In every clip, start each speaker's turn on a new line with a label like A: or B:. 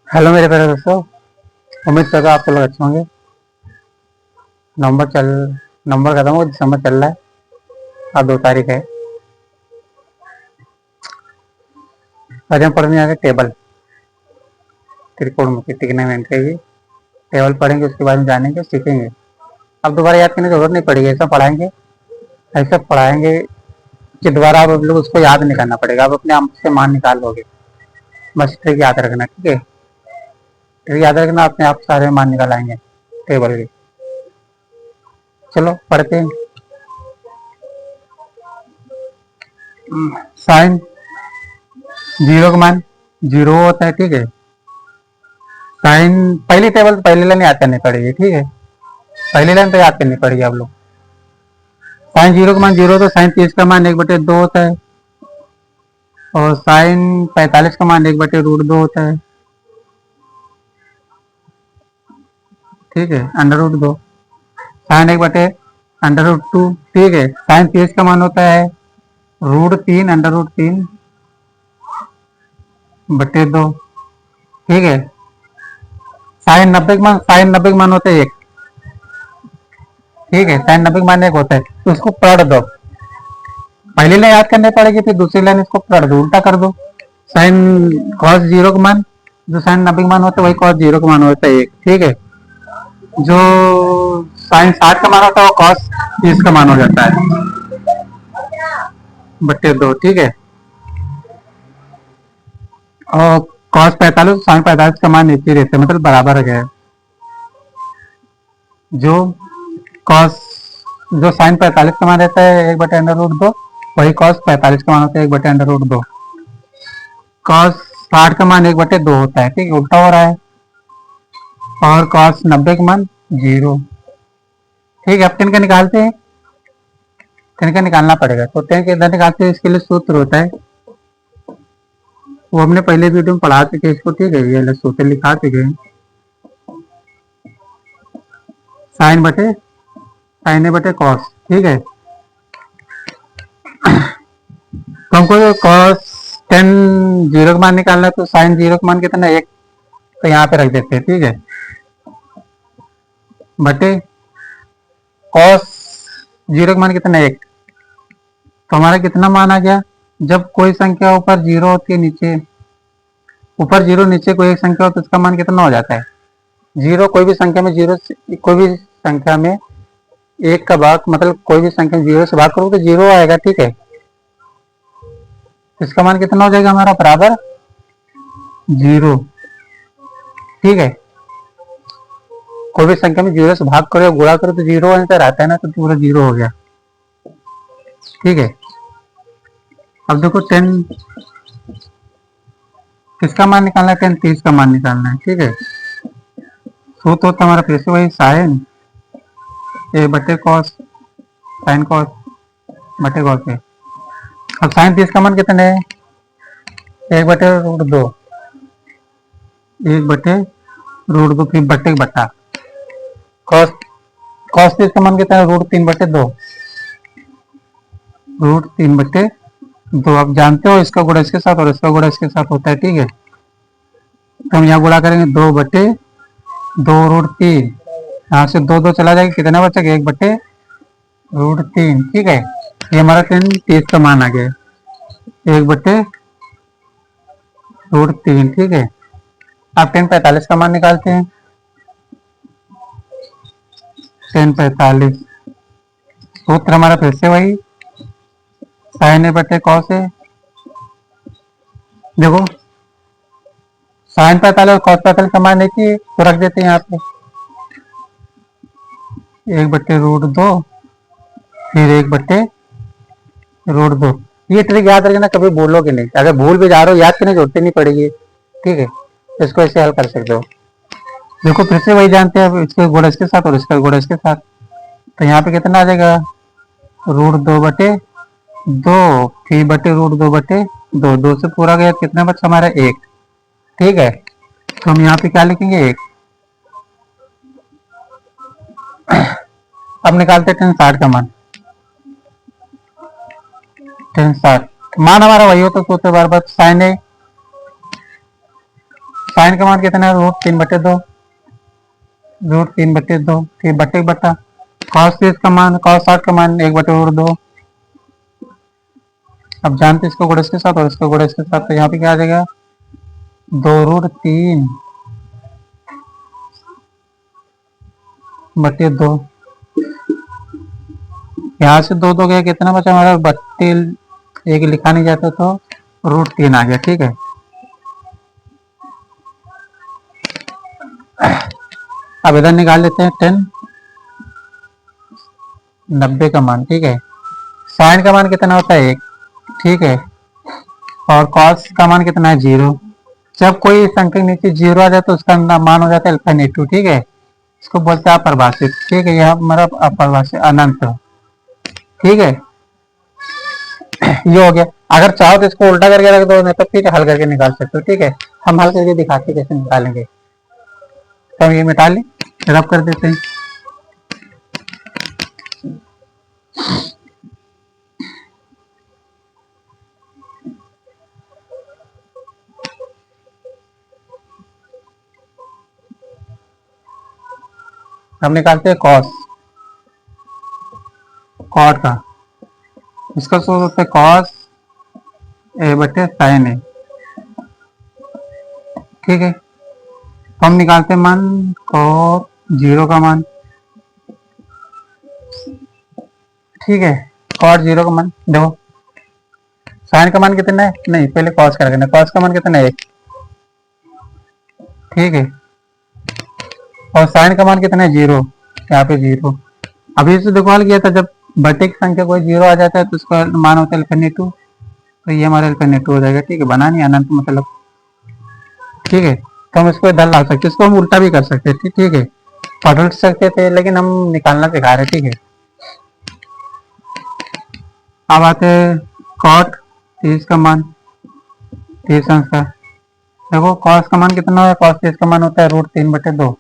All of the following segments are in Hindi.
A: हेलो मेरे प्यारे दोस्तों। उम्मीद करता हूँ आप सब लोग अच्छे होंगे। नवंबर चल नवंबर खत्म हो, दिसंबर चल रहा है। आज 2 तारीख है। आज हम पढ़ने आगे टेबल, त्रिकोणमिति, ट्रिग्नोमेट्री की टेबल पढ़ेंगे। उसके बाद में जानेंगे, सीखेंगे। अब दोबारा याद करने की जरूरत नहीं पड़ेगी। ऐसा पढ़ाएंगे कि दोबारा आप लोग उसको याद नहीं करना पड़ेगा। आप अपने आप से मान निकाल लोगे। बस ट्रिक याद रखना, ठीक है। ट्रिक याद रखना, अपने आप सारे मान निकाल आएंगे टेबल के। चलो पढ़ते हैं। साइन जीरो का मान जीरो होता है, ठीक है। साइन पहली टेबल पहली लाइन याद करनी पड़ेगी, ठीक है। पहली लाइन तो याद करनी पड़ेगी आप लोग। साइन जीरो का मान जीरो, तो साइन 30 का मान 1/2 होता है। और साइन 45 का मान 1/√2 होता है, ठीक है। √2 साइन 1/√2, ठीक है। साइन 30 का मान होता है √3 √3/2, ठीक है। साइन 90 का मान होता है 1, ठीक है। साइन 90 का मान 1 होता है, तो उसको पढ़ दो। पहली लाइन याद करनी पड़ेगी, फिर दूसरी लाइन इसको पढ़ दो, उल्टा कर दो। साइन कॉस जीरो का मान, जो साइन 90 का मान होता है वही कॉस जीरो का मान होता है 1, ठीक है। जो साइन 60 का मान होता है वो कॉस 30 का मान हो जाता है /2, ठीक है। और कॉस 45 साइन 45 का मान नीचे रहता है, मतलब बराबर है गया। जो कॉस जो साइन 45 का मान रहता है 1/√2, वही कॉस 45 का मान होता है 1/√2। कॉस 60 का मान 1/2 होता है, ठीक है। उल्टा हो रहा है। और कॉस 90 का मान 0, ठीक है। अब 10 का निकालते हैं। 10 का निकालना पड़ेगा, तो 10 के इधर निकालते हैं। इसके लिए सूत्र होता है, वो हमने पहले वीडियो में पढ़ा चुके इसको, ठीक है। ये सूत्र लिखा चुके हैं। साइन ए बटे कॉस, ठीक है। तो हमको कॉस 10 जीरो का मान निकालना है, तो साइन जीरो का मान कितना है 1, तो यहाँ पे रख देते हैं, ठीक है। बटे कॉस जीरो का मान कितना है 1, तो हमारा कितना मान आ गया। जब कोई संख्या ऊपर जीरो होती है, नीचे ऊपर जीरो नीचे कोई एक संख्या हो, तो इसका मान कितना हो जाता है जीरो। कोई भी संख्या में जीरो, कोई भी संख्या में एक का भाग, मतलब कोई भी संख्या जीरो से भाग करो तो जीरो आएगा, ठीक है। इसका मान कितना हो जाएगा हमारा, बराबर 0, ठीक है। कोई भी संख्या में जीरो से भाग करो, गुणा करो तो जीरो आंसर आता है ना, तो पूरा 0 हो गया, ठीक है। अब देखो 10 किसका मान निकालना है, 10 30 का मान निकालना है, ठीक है। सूत्र होता हमारा फिर से वही, साइन ए बटे कॉस, साइन कॉस बटे कॉस ए। अब साइन 30 का मान कितना है 1/√2, 1/√2, फिर बटे बटा कॉस कॉस 30 का मान कितना है √3/2, √3/2। आप जानते हो इसका गुणा इसके साथ और इसका गुणा इसके साथ होता है, ठीक है। तो हम यहाँ गुणा करेंगे 2/2√3, यहाँ से 2 चला जाएगा, कितना बचेगा 1/√3, ठीक है। ये हमारा 10 30 का मान आ गया 1/√3, ठीक है। अब 10 45 का मान निकालते हैं। 10 45 सूत्र हमारा फिर से वही, साइन ए बटे कॉस ए। देखो साइन 45 और कॉस 45 का मान एक ही, तो रख देते हैं यहाँ पे 1/√2, फिर 1/√2। ये ट्रिक याद रखना, कभी भूलोगे नहीं। अगर भूल भी जा रहे हो, याद करने की जरूरत नहीं पड़ेगी, ठीक है। इसको ऐसे हल कर सकते हो। देखो फिर से वही जानते हैं, इसके गुणा इसके साथ और इसका गुणा इसके साथ, तो यहाँ पे कितना आ जाएगा √2/2, फिर √2/2, 2 से पूरा गया, कितना बचा हमारा 1, ठीक है। तो हम यहाँ पे क्या लिखेंगे 1। अब निकालते हैं 60 का मान। 60 मान हमारा वही होता, सोचते बार बार साइन ए साइन का मान कितना है, √3/2, √3/2, फिर बटे बटा कॉस 30 का मान, कॉस 60 का मान 1/√2। अब जानते इसको गुणा इसके साथ और इसको गुणा इसके साथ, तो यहाँ पे क्या आ जाएगा, 2√3/2। यहाँ से दो गया, कितना बचा हमारा, 32, एक लिखा नहीं जाता तो √3 आ गया। ठीक है, अब इधर निकाल लेते हैं 10, 90 का मान। ठीक है, साइन का मान कितना होता है 1। ठीक है, और कॉस का मान कितना है 0। जब कोई संख्या नीचे 0 आ जाए तो उसका मान हो जाता है अल्फानेटिव। ठीक है, इसको बोलते हैं अपरिभाषित। ठीक है, यह हमारा अपरिभाषित अनंत। ठीक है, ये हो गया। अगर चाहो तो इसको उल्टा करके रख दो, नहीं तो फिर हल करके निकाल सकते हो। ठीक है, हम हल करके दिखाते कैसे निकालेंगे। तो हम ये मिटा लें, रब कर देते हैं। हम निकालते हैं कॉस, कॉट का, इसका सूत्र होता है कॉस A/sin A। ठीक है, तो हम निकालते हैं मान कॉट 0 का मान। ठीक है, कॉट 0 का मान देखो, साइन का मान कितना है, नहीं पहले कॉस का रखना, कॉस का मान कितना है 1। ठीक है, और साइन का मान कितना है 0, यहाँ पे 0। अभी से देखो हल किया था, जब बटे की संख्या कोई 0 आ जाता है तो उसका मान होता है अल्फानेटिव, तो ये हमारा अल्फानेटिव हो जाएगा। ठीक है, बना नहीं अनंत मतलब। ठीक है, तो हम इसको इधर ला सकते हैं, इसको हम उल्टा भी कर सकते थे। ठीक है, पलट सकते थे, लेकिन हम निकालना सिखा रहे। ठीक है, अब आते हैं कॉट 30 का मान, 30 अंश का। देखो कॉस का मान कितना है, कॉस 30 का मान होता है √3/2,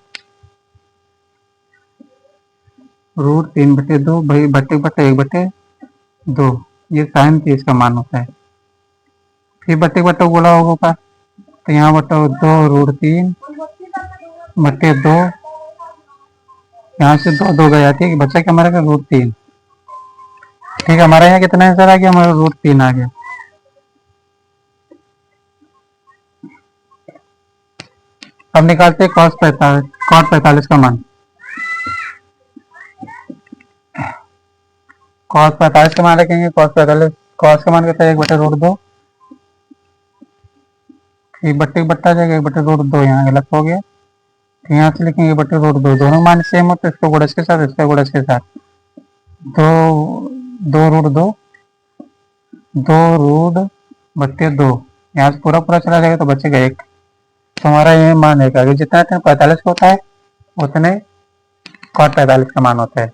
A: √3/2 भाई बटे बटे 1/2। ये साइन 30 का मान होता है, फिर बटे बटे बोला होगा, तो यहाँ बटा 2√3/2, यहाँ से 2 गया। ठीक है, बच्चा क्या हमारा √3। ठीक है, हमारा यहाँ कितना आंसर आ गया, हमारा √3 आ गया। अब निकालते हैं cos 45 का मान। cos 45 का मान रखेंगे, cos का मान कितना है 1/√2, एक बट्टे बट्टा जाएगा, 1/√2 यहाँ गलत हो गया, तो यहाँ से लिखेंगे 1/√2, दोनों मान सेम होते हैं, इसको गुणज के साथ, इसका गुणज के साथ, 2√2, 2√2, यहाँ से पूरा पूरा चला जाएगा तो बचेगा 1। तो हमारा ये मान है, आगे जितना 45 होता है उतने cos 45 का मान होता है।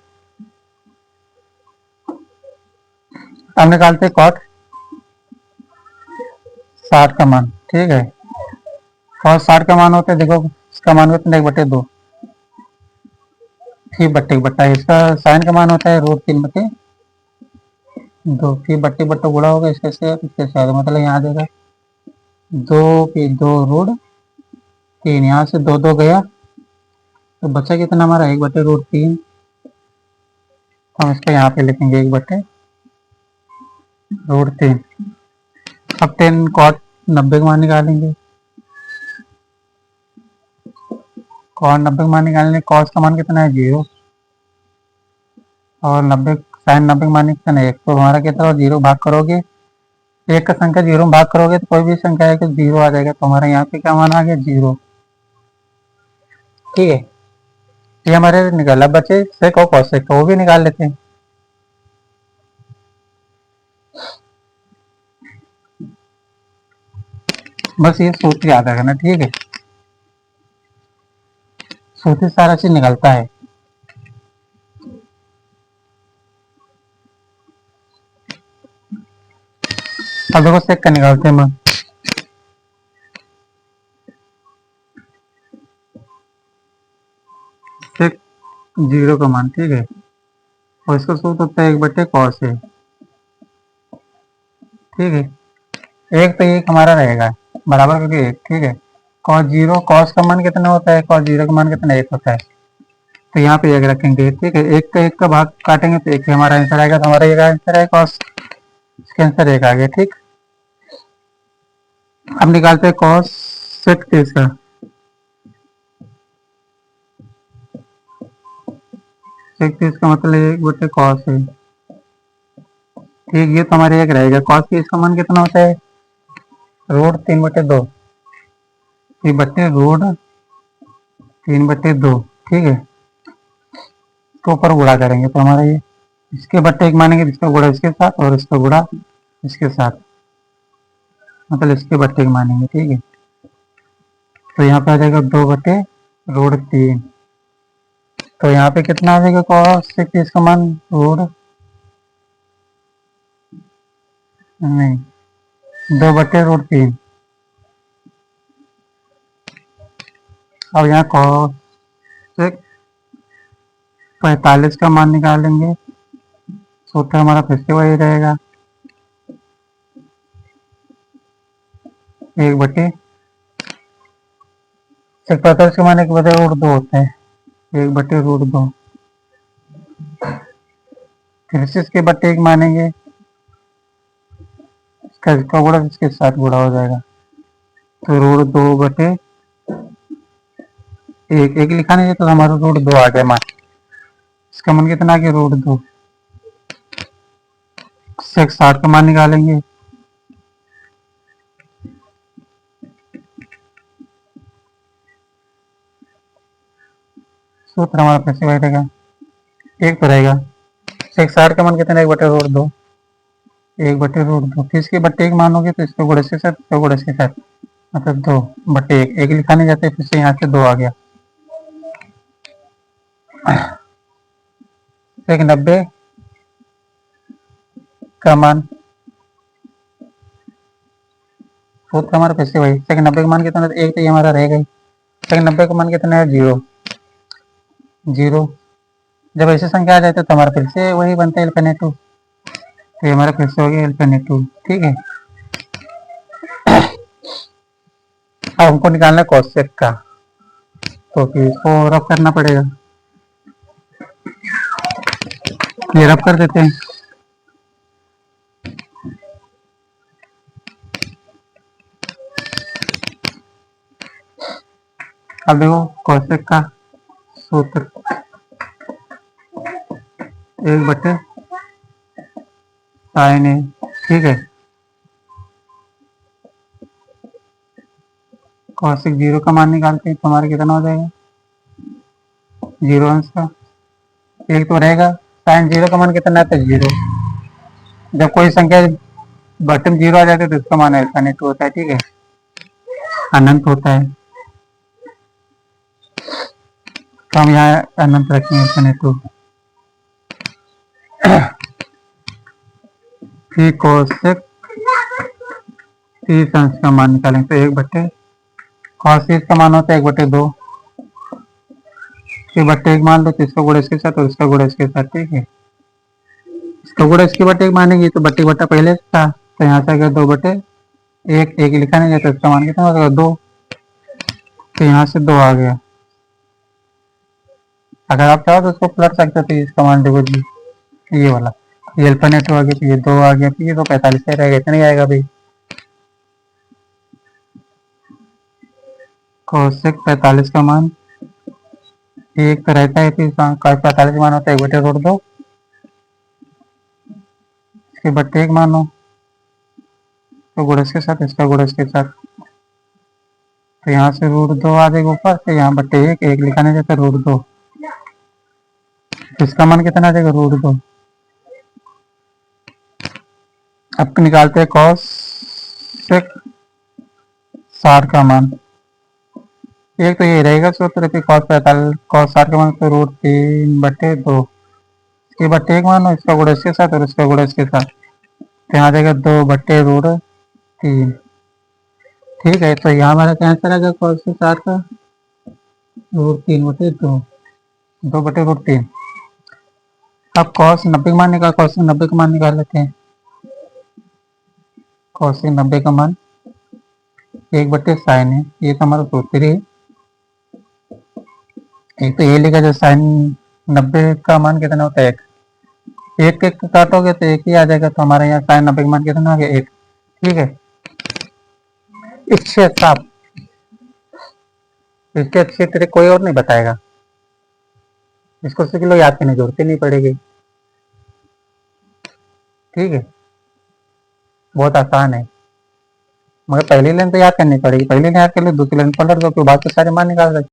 A: अब निकालते cot 60 का मान। ठीक है, cos 60 का मान होता है, देखो इसका मान होता है 1/2, फिर बट्टे बट्टा, इसका साइन का मान होता है √3/2, फिर बट्टे बट्टा गुणा होगा इसके साथ, मतलब यहाँ आ जाएगा 2 फिर 2√3, यहाँ से 2 गया तो बचा कितना हमारा 1/√3, हम इसको यहाँ पे लिखेंगे 1/√3। अब 10 cot 90 का मान निकालेंगे, cot 90 का मान निकालने, cos का मान कितना है 0, और 90 sin 90 का मान कितना है 1, तो हमारा कितना 0 भाग करोगे, एक का संख्या 0 भाग करोगे तो कोई भी संख्या है कि 0 आ जाएगा, तो हमारे यहाँ पे क्या मान आ गया 0। ठीक है, ये हमारे निकाला, बचे sec और cos sec, वो भी निकाल लेते हैं। बस ये सूत्र याद रखना। ठीक है, सूत्र सारा चीज निकलता है। अब देखो सेक का निकालते हैं मान, सेक 0 का मान। ठीक है, और इसका सूत्र होता है 1/cos A। ठीक है, एक तो एक हमारा रहेगा बराबर करके 1। ठीक है, कॉस जीरो, कॉस का मान कितना होता है, कॉस जीरो का मान कितना, एक होता है। तो यहाँ पे एक रखेंगे, ठीक है, एक का भाग काटेंगे तो एक हमारा आंसर आएगा, तो हमारा ये आंसर है कॉस, इसके आंसर एक आ गया, ठीक। अब निकालते हैं कॉस सेक 30 का। सेक 30 का मतलब एक बटे कॉस है, ठीक। ये तो हमारे एक रहेगा, कॉस 30 का मान कितना होता है, रूट 3/2, ये बटे रूट 3/2, ठीक है। इसको ऊपर गुणा करेंगे तो हमारा ये इसके बट्टे एक मानेंगे, इसका गुणा इसके साथ और इसका गुणा इसके साथ, मतलब इसके बट्टे एक मानेंगे, ठीक है। तो यहाँ पे आ जाएगा 2/√3। तो यहाँ पे कितना आ जाएगा कॉस सेक 30 का मान, रूट नहीं 2/√3। अब यहाँ कॉस सेक 45 का मान निकालेंगे, सूत्र हमारा फिर से वही रहेगा, 1/, सेक 45 का मान 1/√2 होता है, 1/√2। फिर से इसके बट्टे एक मानेंगे, इसका गुणा इसके साथ गुणा हो जाएगा, तो √2/1, एक लिखा नहीं है तो हमारा √2 आ गया मान। इसका मान कितना आ गया, √2। सेक 60 का मान निकालेंगे, सूत्र हमारा फिर से वही रहेगा, एक तो रहेगा, सेक 60 का मान कितना है, 1/√2, 1/√2। फिर इसके बट्टे एक मानोगे तो इसका गुणा इसके साथ, इसका गुणा इसके साथ, मतलब 2/1, एक लिखा नहीं जाता, फिर से यहाँ से 2 आ गया। सेक 90 का मान, सूत्र हमारा फिर से वही, सेक 90 का मान कितना है, एक तो ये हमारा रहेगा ही। सेक 90 का मान कितना है, 0, 0। जब ऐसी संख्या आ जाए तो हमारा फिर से वही बनता है L/2, तो ये हमारा फिर से हो गया L/2, ठीक है। अब हमको निकालना है कॉस सेक का, तो फिर इसको रफ करना पड़ेगा, ये रफ कर देते हैं। अब देखो कॉस सेक का सूत्र 1/sin A, ठीक है। कॉस सेक 0 का मान निकालते हैं तो हमारा कितना हो जाएगा, 0 अंश का, एक तो रहेगा। साइन 0 का मान कितना है, तो 0। जब कोई संख्या बटन 0 आ जाते है तो इसका मान L/2 होता है, ठीक है, अनंत होता है। तो हम यहाँ अनंत रखेंगे L/2। फिर कॉस सेक 30 अंश का मान निकालेंगे तो 1/, कॉस 30 का मान होता है 1/2, इसके बट्टे एक मान लो तो इसका गुणा इसके साथ और इसका गुणा इसके साथ, ठीक है। इसका गुणा इसके बट्टे एक मानेंगे तो बट्टे बट्टा पहले था, तो यहाँ से अगर 2/1, एक लिखा नहीं जाता, इसका मान कितना होगा, 2, तो यहाँ से 2 आ गया। अगर आप चाहो तो उसको पलट सकते थे, इसका मान देखो जी, ये वाला, ये L/2 आ गया, तो ये 2 आ गया, तो ये तो 45 से रहेगा, इतना ही आएगा भाई। कॉस सेक 45 का मान, एक तो रहता है, फिर 45 मान होता है 1/√2, इसके बट्टे एक मानो तो गुणा इसके साथ, इसका गुणा इसके साथ, तो यहाँ से √2 आ जाएगा ऊपर, तो यहाँ बट्टे एक लिखा नहीं जाता, √2, इसका मान कितना आ जाएगा, √2। अब निकालते हैं कॉस सेक 60 का मान, एक तो ये रहेगा सूत्र, फिर कॉस 60 का मान तो √3/2, इसके बट्टे एक मानो, इसका गुणा इसके साथ और इसका गुणा इसके साथ, तो यहाँ आ जाएगा 2/√3, ठीक है। तो यहाँ हमारा क्या आंसर आएगा कॉस सेक 60 का, √3/2, 2/√3। अब कॉस 90 का मान निकाल, कॉस 90 का मान निकाल लेते हैं। कॉस 90 का मान 1/sin है, ये तो हमारा सूत्र ही है। एक तो ये लिखा जो sin 90 का मान कितना होता है, एक एक काटोगे तो एक ही आ जाएगा, तो हमारे यहाँ sin 90 का मान कितना हो गया, 1। ठीक है, इससे अच्छा इसके अच्छे तेरे कोई और नहीं बताएगा, इसको सीख लो, याद करने जरूरत ही नहीं पड़ेगी। ठीक है, बहुत आसान है, मगर पहली लाइन तो याद करनी पड़ेगी, पहली लाइन याद कर लो, दूसरी लाइन पलट दो, फिर बाकी सारे मान निकाल सकते।